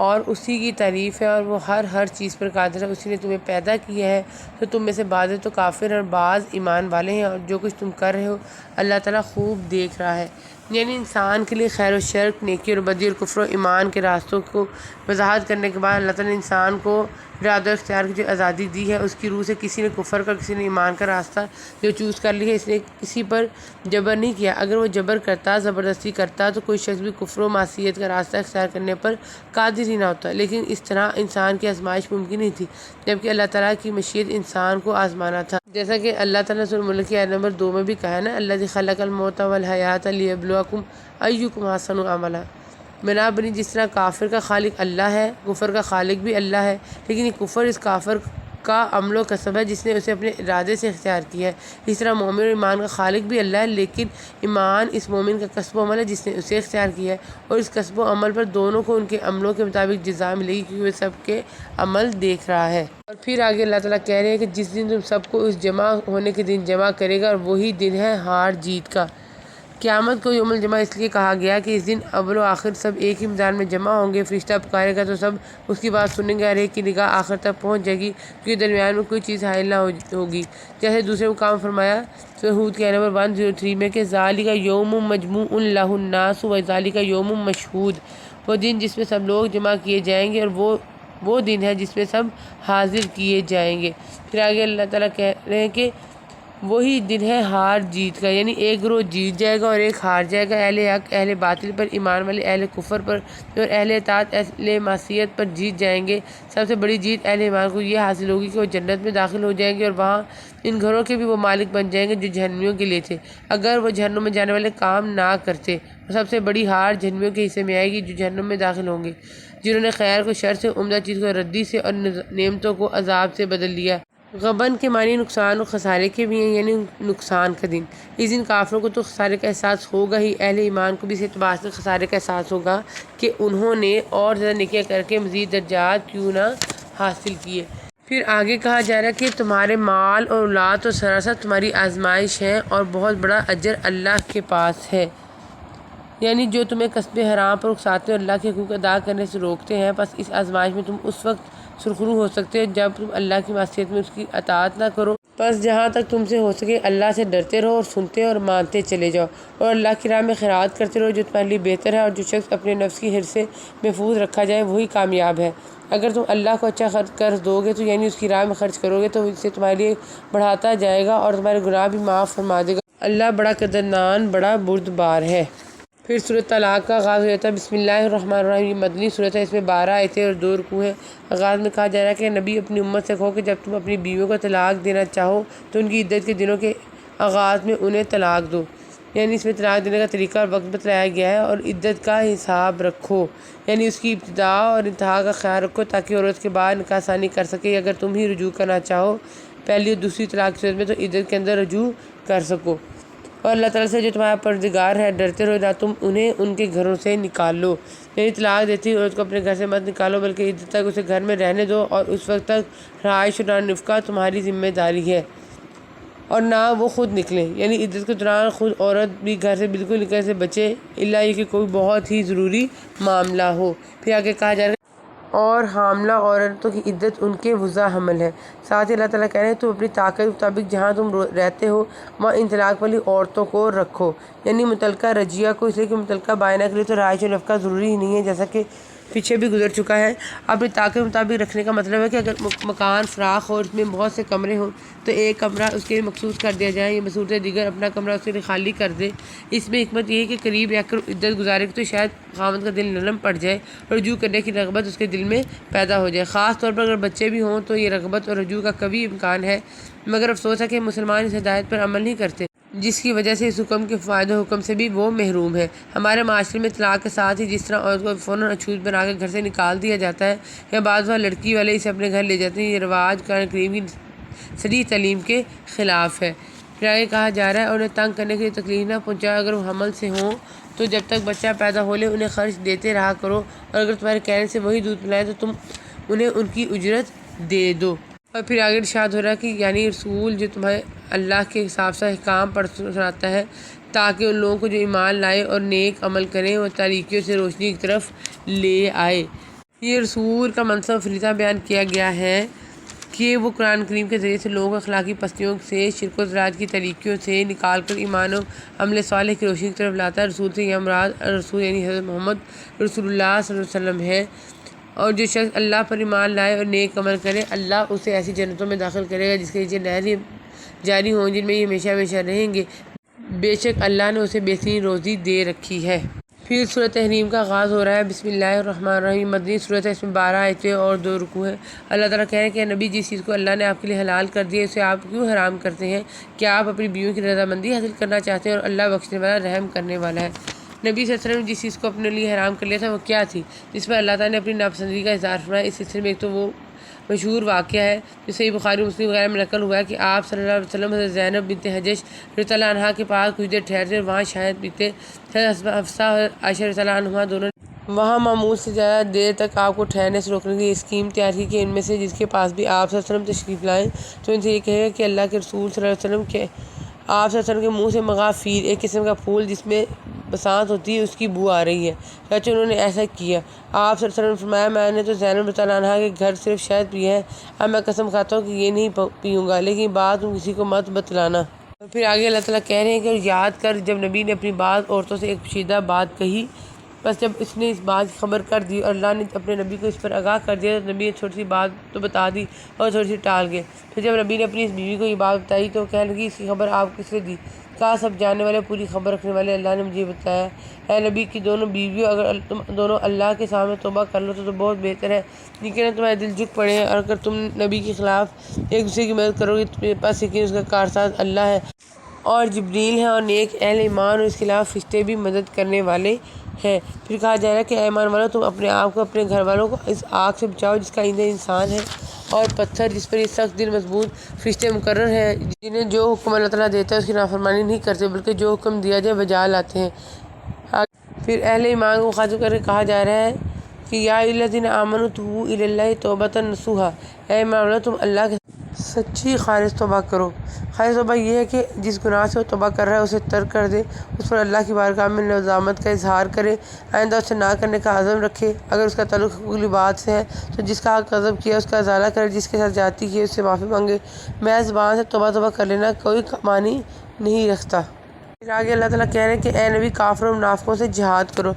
اور اسی کی تعریف ہے، اور وہ ہر چیز پر قادر ہے۔ اسی نے تمہیں پیدا کیا ہے، تو تم میں سے بعض تو کافر اور بعض ایمان والے ہیں، اور جو کچھ تم کر رہے ہو اللہ تعالیٰ خوب دیکھ رہا ہے۔ یعنی انسان کے لیے خیر و شر، نیکی اور بدی اور کفر و ایمان کے راستوں کو وضاحت کرنے کے بعد اللہ تعالیٰ نے انسان کو ارادہ و اختیار کی جو آزادی دی ہے، اس کی روح سے کسی نے کفر کا، کسی نے ایمان کا راستہ جو چوز کر لیا ہے، اس نے کسی پر جبر نہیں کیا۔ اگر وہ جبر کرتا، زبردستی کرتا تو کوئی شخص بھی کفر و معصیت کا راستہ اختیار کرنے پر قادر ہی نہ ہوتا، لیکن اس طرح انسان کی آزمائش ممکن نہیں تھی، جبکہ اللہ تعالیٰ کی مشیت انسان کو آزمانا تھا، جیسا کہ اللہ تعالیٰ نے سورۃ الملک کی آیت نمبر 2 میں بھی کہا ہے نا، الذی خلق الموت والحیات لیبلوکم ایکم احسن عملا۔ بنا بنی جس طرح کافر کا خالق اللہ ہے، کفر کا خالق بھی اللہ ہے، لیکن یہ کفر اس کافر کا عمل و کسب ہے جس نے اسے اپنے ارادے سے اختیار کیا ہے۔ اس طرح مومن اور ایمان کا خالق بھی اللہ ہے، لیکن ایمان اس مومن کا کسب و عمل ہے جس نے اسے اختیار کیا ہے، اور اس کسب و عمل پر دونوں کو ان کے عملوں کے مطابق جزا ملے گی، کیونکہ وہ سب کے عمل دیکھ رہا ہے۔ اور پھر آگے اللہ تعالیٰ کہہ رہے ہیں کہ جس دن تم سب کو اس جمع ہونے کے دن جمع کرے گا، اور وہی دن ہے ہار جیت کا۔ قیامت کو یوم الجمع اس لیے کہا گیا کہ اس دن اول و آخر سب ایک ہی میدان میں جمع ہوں گے، فرشتہ پکارے گا تو سب اس کی بات سنیں گے، ہر ایک کی نگاہ آخر تک پہنچ جائے گی، کیونکہ درمیان میں کوئی چیز حائل نہ ہوگی۔ جیسے دوسرے مقام فرمایا سورۃ ہود کے نمبر 103 میں کہ ذالک یوم مجموع لہ الناس وذالک یوم مشہود، وہ دن جس میں سب لوگ جمع کیے جائیں گے، اور وہ دن ہے جس میں سب حاضر کیے جائیں گے۔ پھر آگے اللہ تعالیٰ کہہ رہے ہیں کہ وہی دن ہے ہار جیت کا، یعنی ایک گروہ جیت جائے گا اور ایک ہار جائے گا۔ اہل حق اہل باطل پر، ایمان والے اہل کفر پر، اور اہل اطاعت اہل معصیت پر جیت جائیں گے۔ سب سے بڑی جیت اہل ایمان کو یہ حاصل ہوگی کہ وہ جنت میں داخل ہو جائیں گے، اور وہاں ان گھروں کے بھی وہ مالک بن جائیں گے جو جہنمیوں کے لیے تھے، اگر وہ جہنم میں جانے والے کام نہ کرتے۔ اور سب سے بڑی ہار جہنمیوں کے حصے میں آئے گی جو جہنم میں داخل ہوں گے، جنہوں نے خیر کو شر سے، عمدہ چیز کو ردی سے، اور نعمتوں کو عذاب سے بدل دیا۔ غبن کے معنی نقصان اور خسارے کے بھی ہیں، یعنی نقصان کا دن۔ اس دن کافروں کو تو خسارے کا احساس ہوگا ہی، اہل ایمان کو بھی اس اعتبار سے خسارے کا احساس ہوگا کہ انہوں نے اور زیادہ نیکیاں کر کے مزید درجات کیوں نہ حاصل کیے۔ پھر آگے کہا جا رہا ہے کہ تمہارے مال اور اولاد تو سراسر تمہاری آزمائش ہیں، اور بہت بڑا اجر اللہ کے پاس ہے۔ یعنی جو تمہیں کسب حرام پر اکساتے اور اللہ کے حقوق ادا کرنے سے روکتے ہیں، بس اس آزمائش میں تم اس وقت سرخرو ہو سکتے ہو جب تم اللہ کی معصیت میں اس کی اطاعت نہ کرو۔ بس جہاں تک تم سے ہو سکے اللہ سے ڈرتے رہو، اور سنتے اور مانتے چلے جاؤ، اور اللہ کی راہ میں خیرات کرتے رہو جو تمہارے لیے بہتر ہے، اور جو شخص اپنے نفس کی حرص سے محفوظ رکھا جائے وہی کامیاب ہے۔ اگر تم اللہ کو اچھا قرض دو گے تو یعنی اس کی راہ میں خرچ کرو گے تو اسے تمہارے لیے بڑھاتا جائے گا اور تمہارے گناہ بھی معاف فرما دے گا۔ اللہ بڑا قدردان، بڑا بردبار ہے۔ پھر سورۃ طلاق کا آغاز ہو جاتا ہے۔ بسم اللہ الرحمن الرحیم، یہ مدنی سورت ہے، اس میں 12 آیتیں اور 2 رکوع ہیں۔ آغاز میں کہا جا رہا ہے کہ نبی اپنی امت سے کہو کہ جب تم اپنی بیویوں کو طلاق دینا چاہو تو ان کی عدت کے دنوں کے آغاز میں انہیں طلاق دو، یعنی اس میں طلاق دینے کا طریقہ اور وقت بتلایا گیا ہے، اور عدت کا حساب رکھو، یعنی اس کی ابتدا اور انتہا کا خیال رکھو تاکہ عورت کے بعد نکاح ثانی کر سکے۔ اگر تم ہی رجوع کرنا چاہو پہلی اور دوسری طلاق کی صورت میں تو عدت کے اندر رجوع کر سکو، اور اللہ تعالیٰ سے جو تمہارا پروردگار ہے ڈرتے رہو، نہ تم انہیں ان کے گھروں سے نکالو، یعنی طلاق دیتی عورت کو اپنے گھر سے مت نکالو بلکہ عدت تک اسے گھر میں رہنے دو، اور اس وقت تک رہائش اور نفقہ تمہاری ذمہ داری ہے، اور نہ وہ خود نکلیں، یعنی عدت کے دوران خود عورت بھی گھر سے بالکل نکلنے سے بچے، الا یہ کہ کوئی بہت ہی ضروری معاملہ ہو۔ پھر آگے کہا جا رہا ہے اور حاملہ عورتوں کی عدت ان کے وضع حمل ہے۔ ساتھ ہی اللہ تعالیٰ کہہ رہے ہیں تم اپنی طاقت کے مطابق جہاں تم رہتے ہو وہاں ان طلاق والی عورتوں کو رکھو، یعنی متعلقہ رجیہ کو، اس لیے کہ متعلقہ بائنہ کے لیے تو رہائش و نفقہ ضروری ہی نہیں ہے، جیسا کہ پیچھے بھی گزر چکا ہے۔ اپنی طاقت کے مطابق رکھنے کا مطلب ہے کہ اگر مکان فراخ ہو اور اس میں بہت سے کمرے ہوں تو ایک کمرہ اس کے لیے مخصوص کر دیا جائے، یا بصورت دیگر اپنا کمرہ اس کے لیے خالی کر دے۔ اس میں حکمت یہ ہے کہ قریب رہ کر عدت گزارے تو شاید خاوند کا دل نرم پڑ جائے اور رجوع کرنے کی رغبت اس کے دل میں پیدا ہو جائے، خاص طور پر اگر بچے بھی ہوں تو یہ رغبت اور رجوع کا قوی امکان ہے۔ مگر افسوس ہے کہ مسلمان اس ہدایت پر عمل نہیں کرتے، جس کی وجہ سے اس حکم کے فوائد و حکم سے بھی وہ محروم ہے۔ ہمارے معاشرے میں طلاق کے ساتھ ہی جس طرح عورت کو فوراً اچھوت بنا کے گھر سے نکال دیا جاتا ہے، یا بعض وقت لڑکی والے اسے اپنے گھر لے جاتے ہیں، یہ رواج قرآن کریم کی صریح تعلیم کے خلاف ہے۔ پھر آگے کہا جا رہا ہے اور انہیں تنگ کرنے کے لیے تکلیف نہ پہنچاؤ، اگر وہ حمل سے ہوں تو جب تک بچہ پیدا ہو لے انہیں خرچ دیتے رہا کرو، اور اگر تمہارے کہنے سے وہی دودھ پلائیں تو تم انہیں ان کی اجرت دے دو۔ اور پھر آگے ارشاد ہو رہا ہے کہ یعنی رسول جو تمہیں اللہ کے حساب سے احکام پڑھ سناتا ہے تاکہ ان لوگوں کو جو ایمان لائے اور نیک عمل کریں اور تاریکیوں سے روشنی کی طرف لے آئے۔ یہ رسول کا منصب فریضہ بیان کیا گیا ہے کہ وہ قرآن کریم کے ذریعے سے لوگوں کو اخلاقی پستیوں سے، شرک و ضلالت کی طریقوں سے نکال کر ایمان و عمل صالح کی روشنی کی طرف لاتا ہے۔ رسول سے یہ مراد رسول یعنی حضرت محمد رسول اللہ صلی اللہ علیہ وسلم ہے، اور جو شخص اللہ پر ایمان لائے اور نیک عمل کرے، اللہ اسے ایسی جنتوں میں داخل کرے گا جس کے نیچے نہریں جاری ہوں جن میں یہ ہمیشہ ہمیشہ رہیں گے۔ بے شک اللہ نے اسے بہترین روزی دے رکھی ہے۔ پھر سورۃ تحریم کا آغاز ہو رہا ہے۔ بسم اللہ الرحمن الرحیم۔ مدنی سورت ہے، اس میں 12 آیتیں اور 2 رکوع ہیں۔ اللہ تعالیٰ کہہ رہے ہیں کہ نبی، جس چیز کو اللہ نے آپ کے لیے حلال کر دیا اسے آپ کیوں حرام کرتے ہیں؟ کیا آپ اپنی بیویوں کی رضامندی حاصل کرنا چاہتے ہیں؟ اور اللہ بخشنے والا رحم کرنے والا ہے۔ نبی صلی اللہ علیہ وسلم نے جس چیز کو اپنے لیے حرام کر لیا تھا وہ کیا تھی جس پر اللہ تعالیٰ نے اپنی ناپسندگی کا اظہار فرمایا؟ اس سلسلے میں ایک تو وہ مشہور واقعہ ہے جو صحیح بخاری مسلم وغیرہ میں نقل ہوا ہے کہ آپ صلی اللہ علیہ وسلم حضرت زینب بنت حجش رضی اللہ عنہا کے پاس کچھ دیر ٹھہرتے اور وہاں شاید پیتے۔ حضرت حفصہ اور عائشہ رضی اللہ عنہما دونوں وہاں معمول سے زیادہ دیر تک آپ کو ٹھہرنے سے روکنے کی اسکیم تیار کی کہ ان میں سے جس کے پاس بھی آپ صلی اللہ علیہ وسلم تشریف لائیں تو ان سے یہ کہے گا کہ اللہ کے رسول صلی اللہ علیہ وسلم کے آپ صلی اللہ علیہ وسلم کے منہ سے مغافیر، ایک قسم کا پھول جس میں بسانت ہوتی ہے، اس کی بو آ رہی ہے۔ چنانچہ انہوں نے ایسا کیا۔ آپ صلی اللہ علیہ وسلم نے فرمایا، میں نے تو زینب رضی اللہ عنہا کے گھر صرف شہد پیا ہے، اب میں قسم کھاتا ہوں کہ یہ نہیں پیوں گا، لیکن بات تم کسی کو مت بتلانا۔ اور پھر آگے اللہ تعالیٰ کہہ رہے ہیں کہ یاد کر جب نبی نے اپنی بعض عورتوں سے ایک پوشیدہ بات کہی، بس جب اس نے اس بات کی خبر کر دی اور اللہ نے اپنے نبی کو اس پر آگاہ کر دیا تو نبی نے چھوٹی سی بات تو بتا دی اور تھوڑی سی ٹال گئے۔ پھر جب نبی نے اپنی اس بیوی کو یہ بات بتائی تو کہنے لگی، اس کی خبر آپ کس نے دی؟ کہا، سب جاننے والے، پوری خبر رکھنے والے اللہ نے مجھے بتایا۔ اے نبی کی دونوں بیویوں، اگر تم دونوں اللہ کے سامنے توبہ کر لو تو بہت بہتر ہے، لیکن تمہارے دل جھک پڑے ہیں، اور اگر تم نبی کے خلاف ایک دوسرے کی مدد کرو گے تو میرے پاس یقین اس کا کارساز اللہ ہے اور جبریل ہے اور نیک اہل ایمان اور اس کے علاوہ فرشتے بھی مدد کرنے والے ہیں۔ پھر کہا جا رہا ہے کہ اے ایمان والو، تم اپنے آپ کو اپنے گھر والوں کو اس آگ سے بچاؤ جس کا ایندھن انسان ہے اور پتھر، جس پر یہ سخت دل مضبوط فرشتے مقرر ہیں، جنہیں جو حکم اللہ تعالیٰ دیتا ہے اس کی نافرمانی نہیں کرتے بلکہ جو حکم دیا جائے بجا لاتے ہیں۔ پھر اہل ایمان کو مخاطب کر کے کہا جا رہا ہے کہ یا ایھا الذین آمنوا توبوا الی اللہ توبۃ نصوحا، اے ایمان والو، تم اللہ کے سچی خالص توبہ کرو۔ خالص توبہ یہ ہے کہ جس گناہ سے وہ توبہ کر رہا ہے اسے ترک کر دے، اس پر اللہ کی بارگاہ میں ندامت کا اظہار کرے، آئندہ اسے نہ کرنے کا عزم رکھے۔ اگر اس کا تعلق حقوق بات سے ہے تو جس کا حق غضب کیا اس کا ازالہ کرے، جس کے ساتھ زیادتی کی اس سے معافی مانگے۔ محض زبان سے توبہ کر لینا کوئی معنی نہیں رکھتا۔ پھر آگے اللہ تعالیٰ کہہ رہے ہیں کہ اے نبی، کافروں اور منافقوں سے جہاد کرو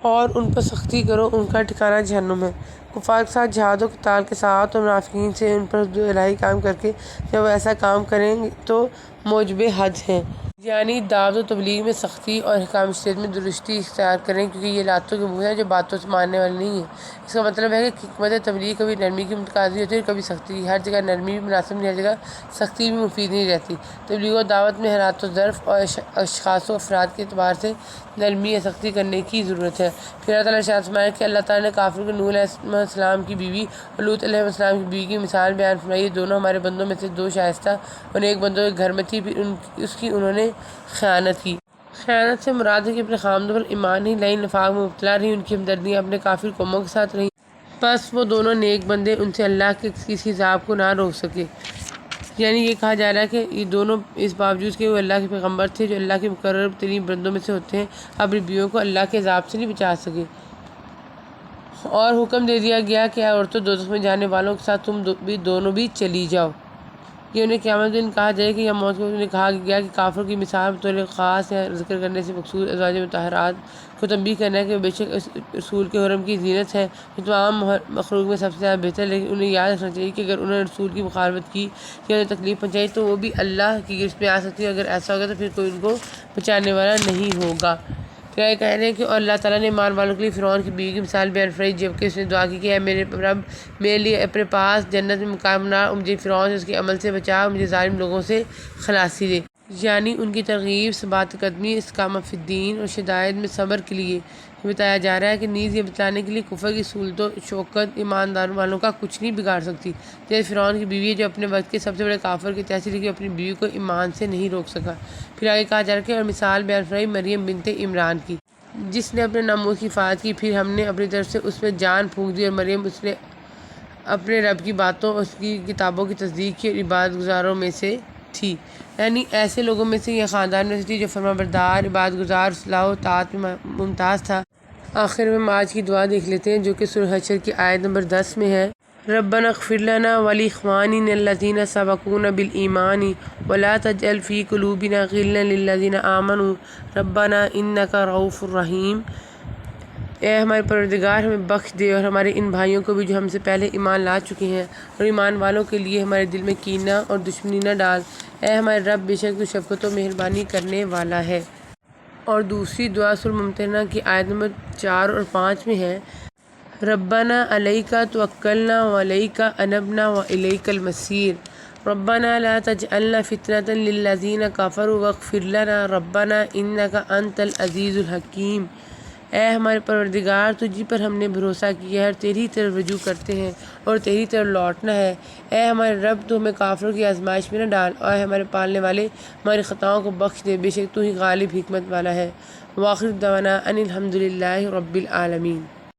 اور ان پر سختی کرو، ان کا ٹھکانہ جہنم ہے۔ کفار کے ساتھ جہاد و قتال کے ساتھ اور منافقین سے ان پر حدود الہی قائم کر کے جب وہ ایسا کام کریں تو موجب حد ہیں، یعنی دعوت و تبلیغ میں سختی اور احکام شریعت میں درستی اختیار کریں، کیونکہ یہ لاتوں کے منہ ہیں جو باتوں سے ماننے والے نہیں ہیں۔ اس کا مطلب ہے کہ حکمت تبلیغ کبھی نرمی کی متقاضی ہوتی ہے اور کبھی سختی کی۔ ہر جگہ نرمی بھی مناسب نہیں، ہر جگہ سختی بھی مفید نہیں رہتی۔ تبلیغ و دعوت میں حالات و ظرف اور اشخاص و افراد کے اعتبار سے نرمی یا سختی کرنے کی ضرورت ہے۔ پھر اللہ تعالیٰ نے ارشاد فرمایا کہ اللہ تعالیٰ نے کافروں کے نوح علیہ السلام کی بیوی اور لوط علیہ السلام کی بیوی کی مثال بیان فرمائی، یہ دونوں ہمارے بندوں میں سے دو شائستہ اور ایک بندوں کے گھر میں تھی، پھر اس کی انہوں نے خیانت کی۔ خیانت سے مراد ہے کہ اپنے خامدوں پر ایمان نہیں لائی، نفاق میں مبتلا رہی، ان کی ہمدردیاں اپنے کافر قوموں کے ساتھ رہیں، بس وہ دونوں نیک بندے ان سے اللہ کے کسی عذاب کو نہ روک سکے۔ یعنی یہ کہا جا رہا ہے کہ یہ دونوں اس باوجود کہ وہ اللہ کے پیغمبر تھے جو اللہ کے مقرر ترین بندوں میں سے ہوتے ہیں، اپنی بیویوں کو اللہ کے عذاب سے نہیں بچا سکے، اور حکم دے دیا گیا کہ اے عورتوں، دوزخ میں جانے والوں کے ساتھ تم دونوں بھی چلی جاؤ۔ یہ انہیں قیامت دن کہا جائے کہ یا موت کو انہیں کہا گیا کہ کافروں کی مثال بطور خاص یا ذکر کرنے سے مقصود ازواج مطہرات کو تنبیہ کرنا ہے کہ بے شک اس رسول کے حرم کی زینت ہے، جو تمام مخلوق میں سب سے زیادہ بہتر، لیکن انہیں یاد رکھنا چاہیے کہ اگر انہوں نے رسول کی مخالفت کی یا انہیں تکلیف پہنچائی تو وہ بھی اللہ کی گرفت میں آ سکتی ہے، اگر ایسا ہوگا تو پھر کوئی ان کو بچانے والا نہیں ہوگا۔ پھر کہہ رہے ہیں کہ اور اللہ تعالیٰ نے ایمان والوں کے لیے فرعون کی بیوی کی مثال بیان فرمائی، جبکہ اس نے دعا کی کہ اے میرے رب، میرے لیے اپنے پاس جنت میں مقام بنا اور مجھے فرعون سے اس کے عمل سے بچا اور مجھے ظالم لوگوں سے خلاصی دے۔ یعنی ان کی ترغیب، ثبات قدمی، استقامت فی الدین اور شدائد میں صبر کے لیے بتایا جا رہا ہے کہ نیز یہ بتلانے کے لیے کفر کی سہولت و شوکت ایماندار والوں کا کچھ نہیں بگاڑ سکتی، جیسے فرعون کی بیوی ہے جو اپنے وقت کے سب سے بڑے کافر کے تحصیل لیکن اپنی بیوی کو ایمان سے نہیں روک سکا۔ پھر آگے کہا جا رہا ہے کہ اور مثال بیان فرمائی مریم بنت عمران کی، جس نے اپنے ناموس کی حفاظت کی، پھر ہم نے اپنی طرف سے اس میں جان پھونک دی، اور مریم اس نے اپنے رب کی باتوں اور اس کی کتابوں کی تصدیق کی اور عبادت گزاروں میں سے تھی، یعنی ایسے لوگوں میں سے یا خاندان میں سے تھی جو فرما بردار، عبادت گزار، اصلاح و طاعت میں ممتاز تھا۔ آخر میں ہم آج کی دعا دیکھ لیتے ہیں جو کہ سورہ حشر کی آیت نمبر 10 میں ہے۔ ربنا اغفر لنا ولإخواننا الذين سبقونا بالإيمان ولا تجعل في قلوبنا غلا للذين آمنوا ربنا إنك رؤوف رحیم۔ اے ہمارے پروردگار ہمیں بخش دے اور ہمارے ان بھائیوں کو بھی جو ہم سے پہلے ایمان لا چکے ہیں، اور ایمان والوں کے لیے ہمارے دل میں کینہ اور دشمنی نہ ڈال۔ اے ہمارے رب، بے شک تو شفقت و مہربانی کرنے والا ہے۔ اور دوسری دعا سورہ ممتحنہ کی آیت نمبر 4 اور 5 میں ہے، ربنا علیک توکلنا وعلیک انبنا والیک المصیر ربنا لا تجعلنا فتنة للذین کفروا واغفر لنا ربنا انک انت العزیز الحکیم۔ اے ہمارے پروردگار، تجھی پر ہم نے بھروسہ کیا ہے اور تیری طرف رجوع کرتے ہیں اور تیری طرف لوٹنا ہے۔ اے ہمارے رب، تو ہمیں کافروں کی آزمائش میں نہ ڈال، اور اے ہمارے پالنے والے، ہماری خطاؤں کو بخش دے، بے شک تو ہی غالب حکمت والا ہے۔ وآخر دعوانا ان الحمد للہ رب العالمین۔